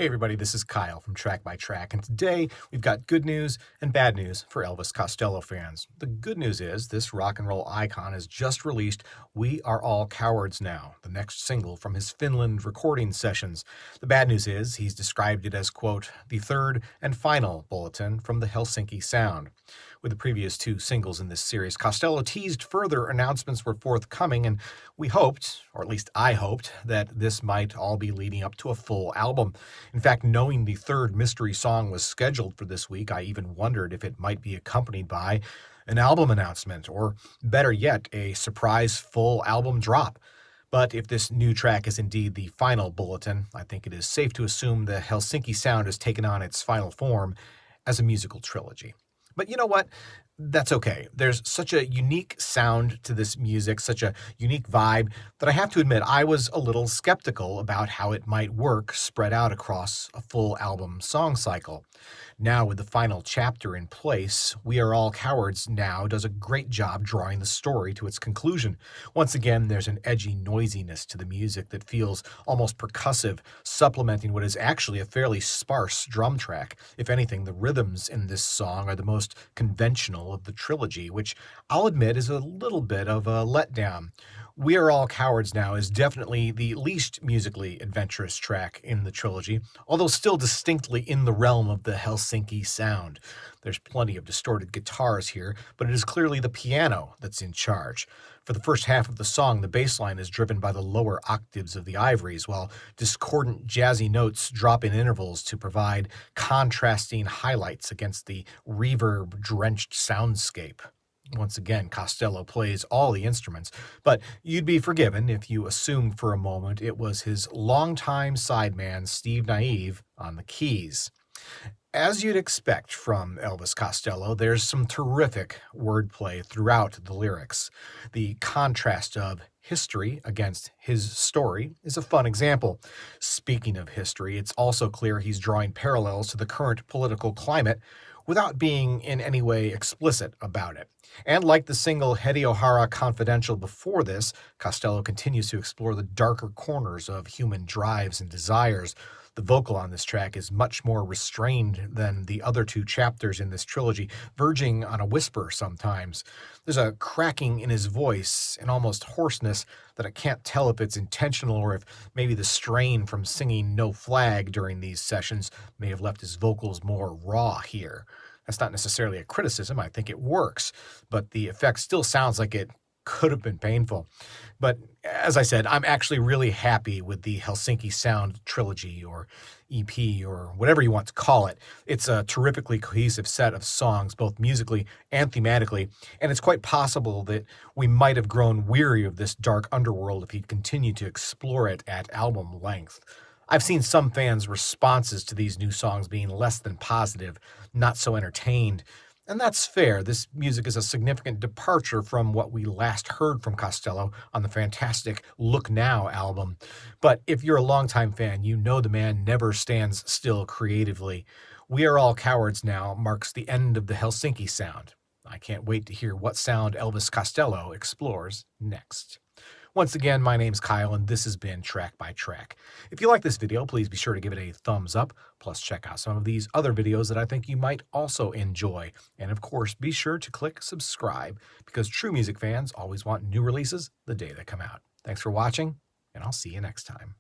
everybody, this is Kyle from Track by Track, and today we've got good news and bad news for Elvis Costello fans. The good news is this rock and roll icon has just released We Are All Cowards Now, the next single from his Finland recording sessions. The bad news is he's described it as, quote, the third and final bulletin from the Helsinki Sound. With the previous two singles in this series, Costello teased further announcements were forthcoming, and we hoped, or at least I hoped, that this might all be leading up to a full album. In fact, knowing the third mystery song was scheduled for this week, I even wondered if it might be accompanied by an album announcement, or better yet, a surprise full album drop. But if this new track is indeed the final bulletin, I think it is safe to assume the Helsinki Sound has taken on its final form as a musical trilogy. But you know what? That's okay. There's such a unique sound to this music, such a unique vibe, that I have to admit I was a little skeptical about how it might work spread out across a full album song cycle. Now, with the final chapter in place, We Are All Cowards Now does a great job drawing the story to its conclusion. Once again, there's an edgy noisiness to the music that feels almost percussive, supplementing what is actually a fairly sparse drum track. If anything, the rhythms in this song are the most conventional of the trilogy, which I'll admit is a little bit of a letdown. We Are All Cowards Now is definitely the least musically adventurous track in the trilogy, although still distinctly in the realm of the Helsinki Sound. There's plenty of distorted guitars here, but it is clearly the piano that's in charge. For the first half of the song, the bass line is driven by the lower octaves of the ivories, while discordant jazzy notes drop in intervals to provide contrasting highlights against the reverb-drenched soundscape. Once again, Costello plays all the instruments, but you'd be forgiven if you assumed for a moment it was his longtime sideman Steve Naive on the keys. As you'd expect from Elvis Costello, there's some terrific wordplay throughout the lyrics. The contrast of history against his story is a fun example. Speaking of history, it's also clear he's drawing parallels to the current political climate without being in any way explicit about it. And like the single Hediohara Confidential before this, Costello continues to explore the darker corners of human drives and desires. The vocal on this track is much more restrained than the other two chapters in this trilogy, verging on a whisper sometimes. There's a cracking in his voice, an almost hoarseness that I can't tell if it's intentional or if maybe the strain from singing No Flag during these sessions may have left his vocals more raw here. That's not necessarily a criticism. I think it works, but the effect still sounds like it could have been painful. But as I said, I'm actually really happy with the Helsinki Sound trilogy or EP or whatever you want to call it. It's a terrifically cohesive set of songs, both musically and thematically, and it's quite possible that we might have grown weary of this dark underworld if he'd continued to explore it at album length. I've seen some fans' responses to these new songs being less than positive, not so entertained. And that's fair. This music is a significant departure from what we last heard from Costello on the fantastic Look Now album. But if you're a longtime fan, you know the man never stands still creatively. We Are All Cowards Now marks the end of the Helsinki Sound. I can't wait to hear what sound Elvis Costello explores next. Once again, my name's Kyle, and this has been Track by Track. If you like this video, please be sure to give it a thumbs up. Plus, check out some of these other videos that I think you might also enjoy. And of course, be sure to click subscribe, because true music fans always want new releases the day they come out. Thanks for watching, and I'll see you next time.